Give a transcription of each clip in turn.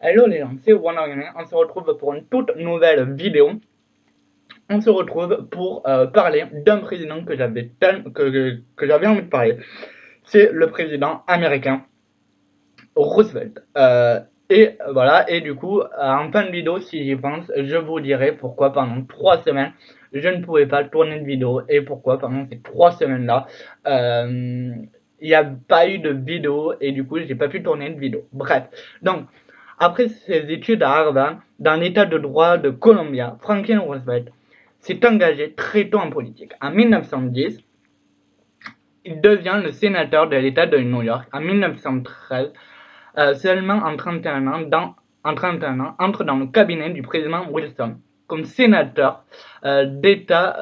Hello les gens, c'est Wonder. On se retrouve pour une toute nouvelle vidéo. On se retrouve pour parler d'un président que j'avais envie de parler. C'est le président américain Roosevelt. Et voilà, et du coup, en fin de vidéo, si j'y pense, je vous dirai pourquoi pendant 3 semaines, je ne pouvais pas tourner de vidéo et pourquoi pendant ces 3 semaines-là, il n'y a pas eu de vidéo et du coup, j'ai pas pu tourner de vidéo. Bref, donc, après ses études à Harvard, dans l'état de droit de Columbia, Franklin Roosevelt s'est engagé très tôt en politique. En 1910, il devient le sénateur de l'état de New York. En 1913, seulement en 31 ans, entre dans le cabinet du président Wilson comme sénateur d'État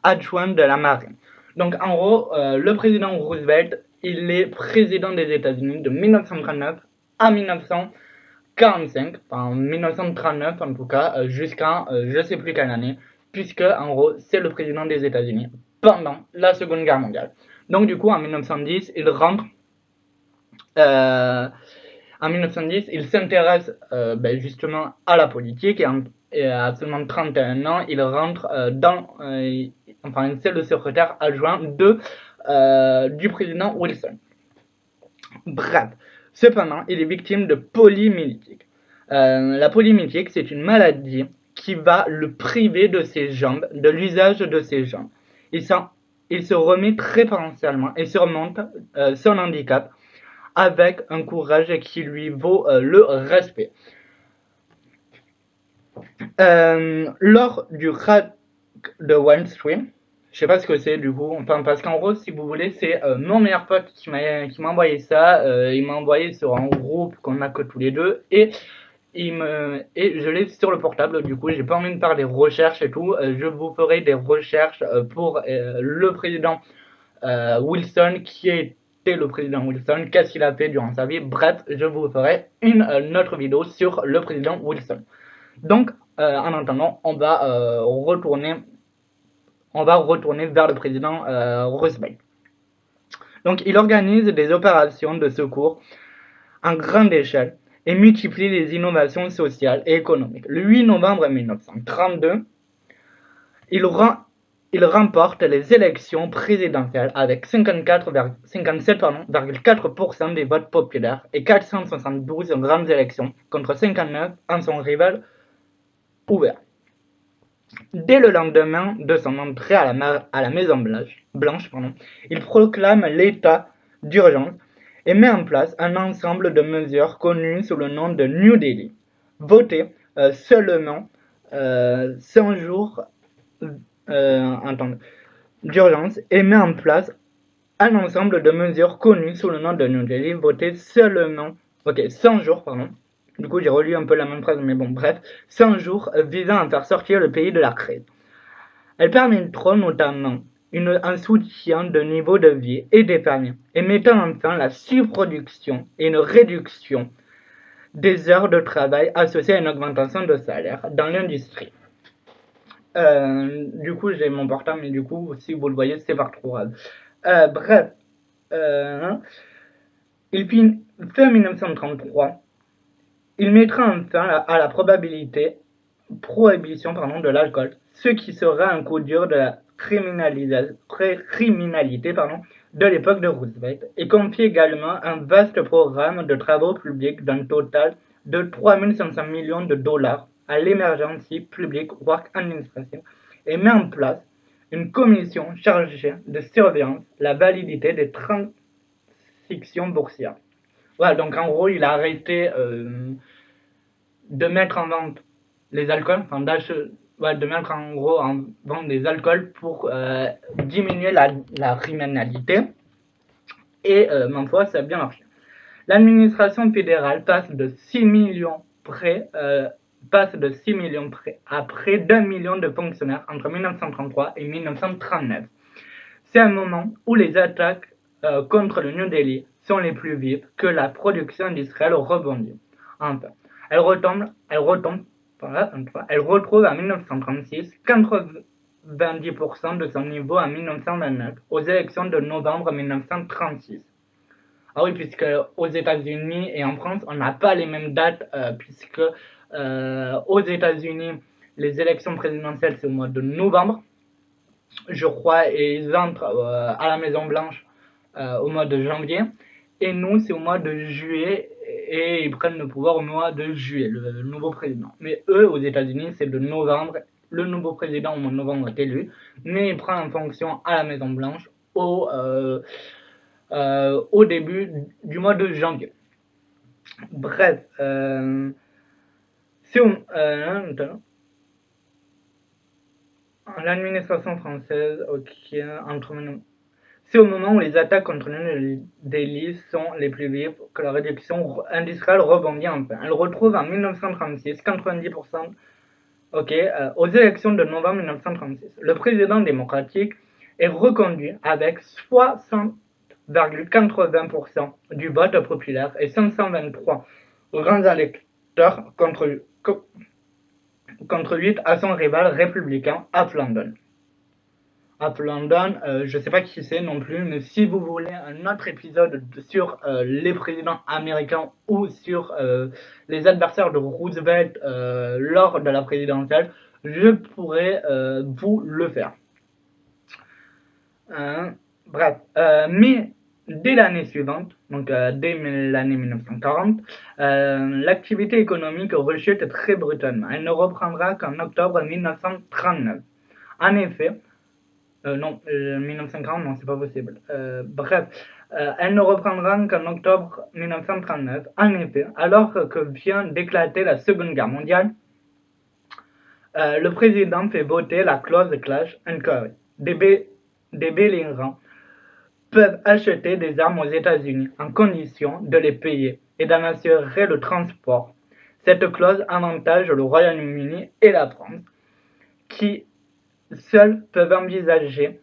adjoint de la marine. Donc en gros, le président Roosevelt, il est président des États-Unis de 1939 à 1945, enfin 1939 en tout cas, jusqu'en je sais plus quelle année, puisque en gros c'est le président des États-Unis pendant la Seconde Guerre mondiale. Donc du coup en 1910, il rentre en 1910, il s'intéresse justement à la politique et à seulement 31 ans, il rentre c'est le secrétaire adjoint du président Wilson. Bref, cependant, il est victime de polymyélite. La polymyélite, c'est une maladie qui va le priver de ses jambes, de l'usage de ses jambes. Il se remet très potentiellement et surmonte son handicap avec un courage qui lui vaut le respect. Lors du raid de Wall Street, je sais pas ce que c'est du coup, enfin parce qu'en gros si vous voulez c'est mon meilleur pote qui m'a envoyé ça, il m'a envoyé sur un groupe qu'on a que tous les deux et je l'ai sur le portable, du coup j'ai pas envie de faire des recherches et tout, je vous ferai des recherches pour le président Wilson, qui était le président Wilson, qu'est-ce qu'il a fait durant sa vie. Bref, je vous ferai une autre vidéo sur le président Wilson. Donc, en attendant, on va retourner vers le président Roosevelt. Donc, il organise des opérations de secours en grande échelle et multiplie les innovations sociales et économiques. Le 8 novembre 1932, il remporte les élections présidentielles avec 57,4% des votes populaires et 472 grandes élections contre 59 en son rival ouvert. Dès le lendemain de son entrée à la Maison Blanche, il proclame l'état d'urgence et met en place un ensemble de mesures connues sous le nom de New Deal, votées seulement 100 jours d'urgence et met en place un ensemble de mesures connues sous le nom de New Deal, votées seulement 100 jours, du coup j'ai relu un peu la même phrase, mais bon bref, 100 jours visant à faire sortir le pays de la crise. Elles permettront notamment un soutien de niveau de vie et des familles, et mettant enfin la surproduction et une réduction des heures de travail associées à une augmentation de salaire dans l'industrie. Du coup, j'ai mon portable, mais du coup, si vous le voyez, c'est pas trop grave. Bref, fin 1933, il mettra enfin à la prohibition de l'alcool, ce qui sera un coup dur de la criminalité de l'époque de Roosevelt, et confie également un vaste programme de travaux publics d'un total de 3500 millions de dollars à l'Emergency Public Work Administration et met en place une commission chargée de surveiller la validité des transactions boursières. Voilà, donc en gros, il a arrêté de mettre en vente les alcools, de mettre en gros en vente des alcools pour diminuer la criminalité. Et ma foi, ça a bien marché. L'administration fédérale passe de 6 millions à près d'1 million de fonctionnaires entre 1933 et 1939. C'est un moment où les attaques contre le New Delhi sont les plus vives, que la production industrielle rebondit. Enfin, elle retrouve en 1936 90% de son niveau en 1929 aux élections de novembre 1936. Ah oui, puisque aux États-Unis et en France, on n'a pas les mêmes dates, puisque aux États-Unis, les élections présidentielles, c'est au mois de novembre, je crois, et ils entrent à la Maison-Blanche au mois de janvier. Et nous, c'est au mois de juillet, et ils prennent le pouvoir au mois de juillet, le nouveau président. Mais eux, aux États-Unis, c'est de novembre. Le nouveau président au mois de novembre est élu, mais il prend en fonction à la Maison-Blanche au début du mois de janvier. Bref, c'est l'administration française, ok, entre c'est au moment où les attaques contre l'une des lits sont les plus vives que la réduction industrielle rebondit enfin. Elle retrouve en 1936 90%, ok, aux élections de novembre 1936. Le président démocratique est reconduit avec 60,80% du vote populaire et 523 grands électeurs contre 8 à son rival républicain Half London. Half London, je ne sais pas qui c'est non plus, mais si vous voulez un autre épisode sur les présidents américains ou sur les adversaires de Roosevelt lors de la présidentielle, je pourrais vous le faire. Bref, mais dès l'année suivante, donc dès l'année 1940, l'activité économique rechute très brutalement. Elle ne reprendra qu'en octobre 1939. En effet, non, 1940, non, c'est pas possible. Bref, elle ne reprendra qu'en octobre 1939. En effet, alors que vient d'éclater la Seconde Guerre mondiale, le président fait voter la clause Clash and Carry. Des belligérants peuvent acheter des armes aux États-Unis en condition de les payer et d'en assurer le transport. Cette clause avantage le Royaume-Uni et la France, qui seuls peuvent envisager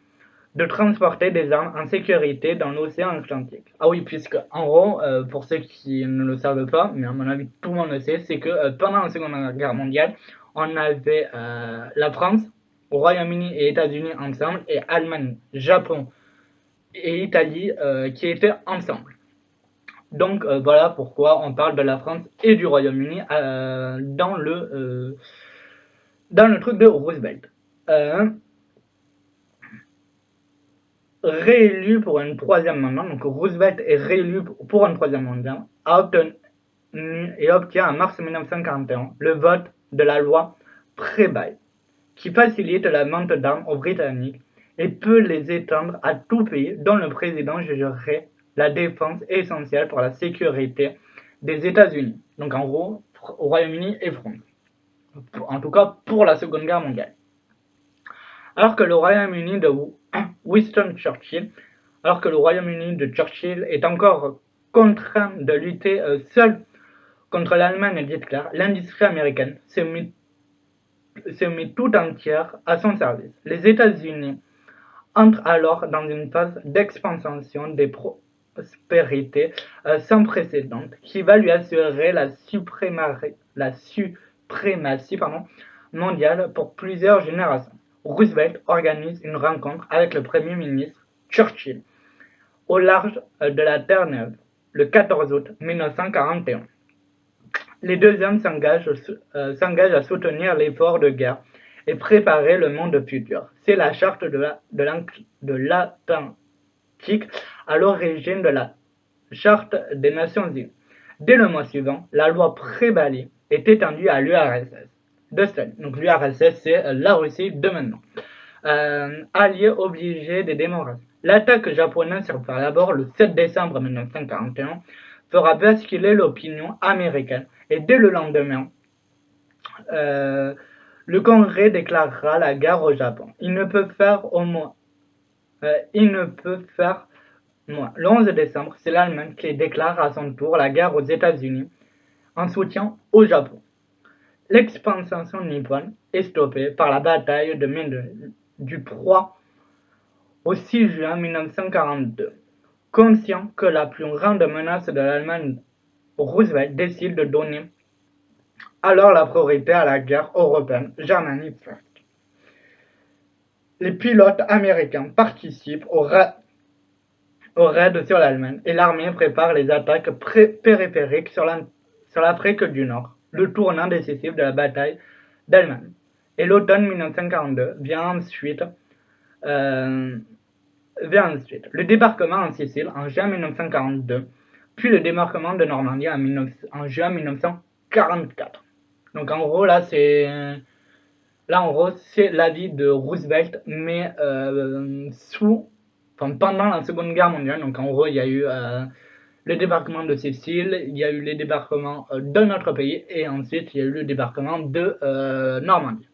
de transporter des armes en sécurité dans l'océan Atlantique. Ah oui, puisque en gros, pour ceux qui ne le savent pas, mais à mon avis tout le monde le sait, c'est que pendant la Seconde Guerre mondiale, on avait la France, Royaume-Uni et États-Unis ensemble, et Allemagne, Japon et Italie qui étaient ensemble. Donc voilà pourquoi on parle de la France et du Royaume-Uni dans le truc de Roosevelt. Réélu pour un troisième mandat, donc Roosevelt est réélu pour un troisième mandat, a obtenu et obtient en mars 1941 le vote de la loi Preble, qui facilite la vente d'armes aux Britanniques et peut les étendre à tout pays dont le président jugerait la défense essentielle pour la sécurité des États-Unis. Donc en gros, au Royaume-Uni et France. En tout cas pour la Seconde Guerre mondiale. Alors que le Royaume-Uni de Winston Churchill, alors que le Royaume-Uni de Churchill est encore contraint de lutter seul contre l'Allemagne d'Hitler, l'industrie américaine se met tout entière à son service. Les États-Unis entrent alors dans une phase d'expansion des prospérités sans précédent qui va lui assurer la suprématie mondiale pour plusieurs générations. Roosevelt organise une rencontre avec le Premier ministre Churchill au large de la Terre-Neuve le 14 août 1941. Les deux hommes s'engagent à soutenir l'effort de guerre et préparer le monde futur. C'est la charte de l'Atlantique à l'origine de la charte des Nations Unies. Dès le mois suivant, la loi Preble est étendue à l'URSS de Staline. Donc l'URSS, c'est la Russie de maintenant. Alliés obligés des démocraties. L'attaque japonaise sur Pearl Harbor le 7 décembre 1941 fera basculer l'opinion américaine et dès le lendemain, le Congrès déclarera la guerre au Japon. Il ne peut faire moins. Le 11 décembre, c'est l'Allemagne qui déclare à son tour la guerre aux États-Unis en soutien au Japon. L'expansion nippone est stoppée par la bataille de Midway du 3 au 6 juin 1942. Conscient que la plus grande menace de l'Allemagne, Roosevelt décide de donner alors la priorité à la guerre européenne, Germany First. Les pilotes américains participent au raid sur l'Allemagne et l'armée prépare les attaques périphériques sur l'Afrique du Nord, le tournant décisif de la bataille d'Allemagne. Et l'automne 1942 euh, vient ensuite le débarquement en Sicile en juin 1942, puis le débarquement de Normandie en juin 1944. Donc en gros c'est l'avis de Roosevelt, mais pendant la Seconde Guerre mondiale. Donc en gros il y a eu le débarquement de Sicile, il y a eu les débarquements de notre pays et ensuite il y a eu le débarquement de Normandie.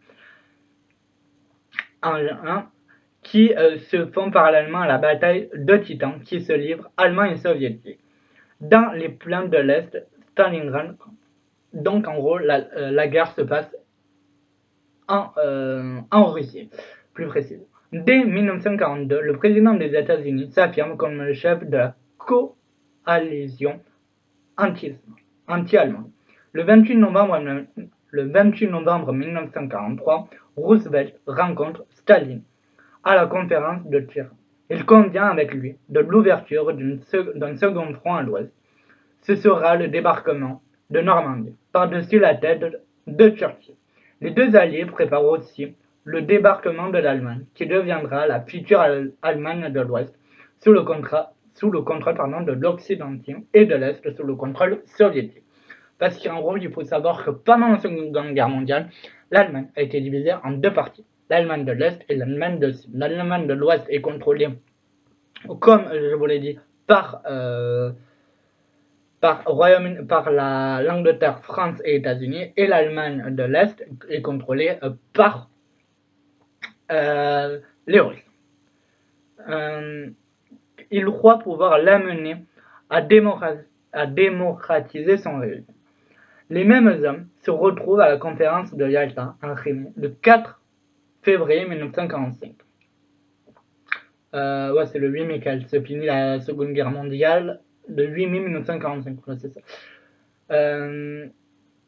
Qui se font parallèlement à la bataille de Titan qui se livre Allemands et Soviétiques. Dans les plaines de l'Est, Stalingrad, donc en gros la guerre se passe en Russie, plus précisément. Dès 1942, le président des États-Unis s'affirme comme le chef de la coalition anti-allemande. Le 28 novembre 1943, Roosevelt rencontre Staline à la conférence de Turin. Il convient avec lui de l'ouverture d'un second front à l'ouest. Ce sera le débarquement de Normandie, par-dessus la tête de Churchill. Les deux alliés préparent aussi le débarquement de l'Allemagne, qui deviendra la future Allemagne de l'Ouest, sous le contrôle de l'Occident et de l'Est sous le contrôle soviétique. Parce qu'en gros, il faut savoir que pendant la Seconde Guerre mondiale, l'Allemagne a été divisée en deux parties. L'Allemagne de l'Est et l'Allemagne de l'Ouest. L'Allemagne de l'Ouest est contrôlée, comme je vous l'ai dit, par l'Angleterre, France et États-Unis, et l'Allemagne de l'Est est contrôlée par les Russes. Il croit pouvoir l'amener à démocratiser son régime. Les mêmes hommes se retrouvent à la conférence de Yalta en Crimée le 4 février 1945. C'est le 8 mai qu'elle se finit la Seconde Guerre mondiale, le 8 mai 1945, c'est ça.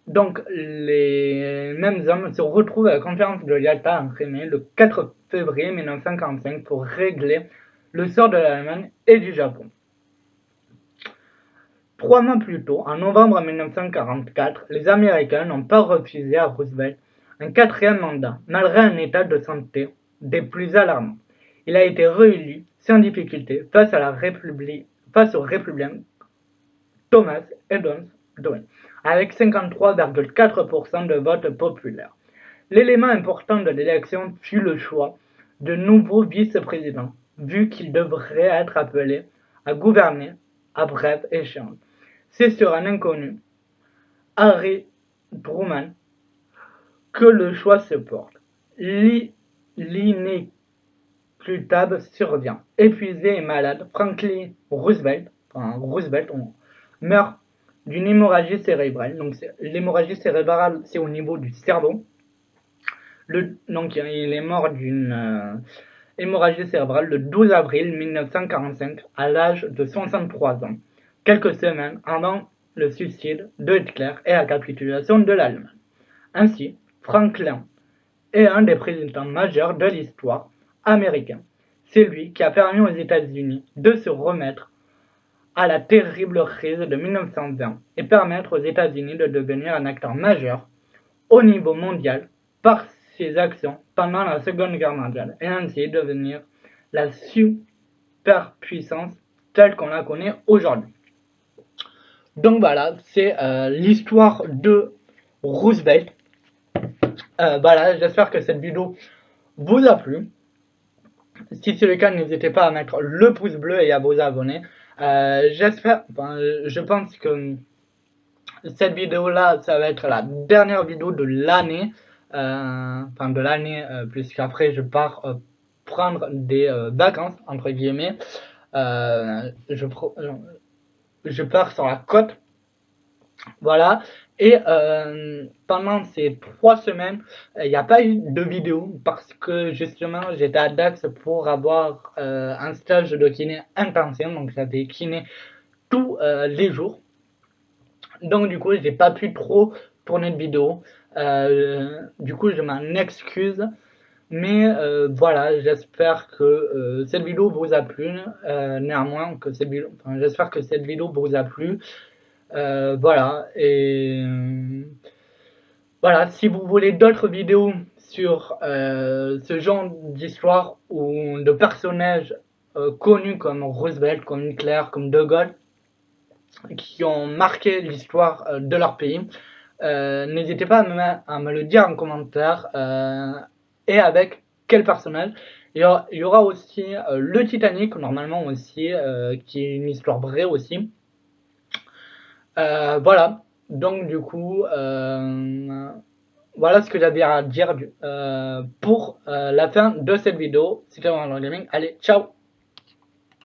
Donc les mêmes hommes se retrouvent à la conférence de Yalta en Crimée le 4 février 1945 pour régler le sort de l'Allemagne et du Japon. 3 mois plus tôt, en novembre 1944, les Américains n'ont pas refusé à Roosevelt un quatrième mandat, malgré un état de santé des plus alarmants. Il a été réélu sans difficulté face au républicain Thomas Edwin, avec 53,4% de vote populaire. L'élément important de l'élection fut le choix de nouveaux vice-présidents, vu qu'ils devraient être appelés à gouverner à brève échéance. C'est sur un inconnu, Harry Truman, que le choix se porte. L'inéluctable survient. Épuisé et malade, Franklin Roosevelt meurt d'une hémorragie cérébrale. Donc l'hémorragie cérébrale, c'est au niveau du cerveau. Donc il est mort d'une hémorragie cérébrale le 12 avril 1945 à l'âge de 63 ans, quelques semaines avant le suicide de Hitler et la capitulation de l'Allemagne. Ainsi, Franklin est un des présidents majeurs de l'histoire américaine. C'est lui qui a permis aux États-Unis de se remettre à la terrible crise de 1920 et permettre aux États-Unis de devenir un acteur majeur au niveau mondial par ses actions pendant la Seconde Guerre mondiale et ainsi devenir la superpuissance telle qu'on la connaît aujourd'hui. Donc voilà, c'est l'histoire de Roosevelt. Voilà, j'espère que cette vidéo vous a plu. Si c'est le cas, n'hésitez pas à mettre le pouce bleu et à vous abonner. Je pense que cette vidéo là, ça va être la dernière vidéo de l'année. Puisqu'après je pars prendre des vacances, entre guillemets. Je pars sur la côte. Voilà. Et pendant ces 3 semaines, il n'y a pas eu de vidéo parce que justement j'étais à Dax pour avoir un stage de kiné intensif. Donc j'avais kiné tous les jours. Donc du coup j'ai pas pu trop tourner de vidéo. Du coup je m'en excuse. Mais voilà, j'espère que cette vidéo vous a plu. Néanmoins, que cette vidéo, enfin, j'espère que cette vidéo vous a plu. Voilà, et voilà, si vous voulez d'autres vidéos sur ce genre d'histoire ou de personnages connus comme Roosevelt, comme Hitler, comme De Gaulle, qui ont marqué l'histoire de leur pays, n'hésitez pas à me le dire en commentaire et avec quel personnage. Il y aura aussi le Titanic, normalement aussi, qui est une histoire vraie aussi. Voilà, donc du coup, voilà ce que j'avais à dire pour la fin de cette vidéo. C'était Warlord Gaming. Allez, ciao!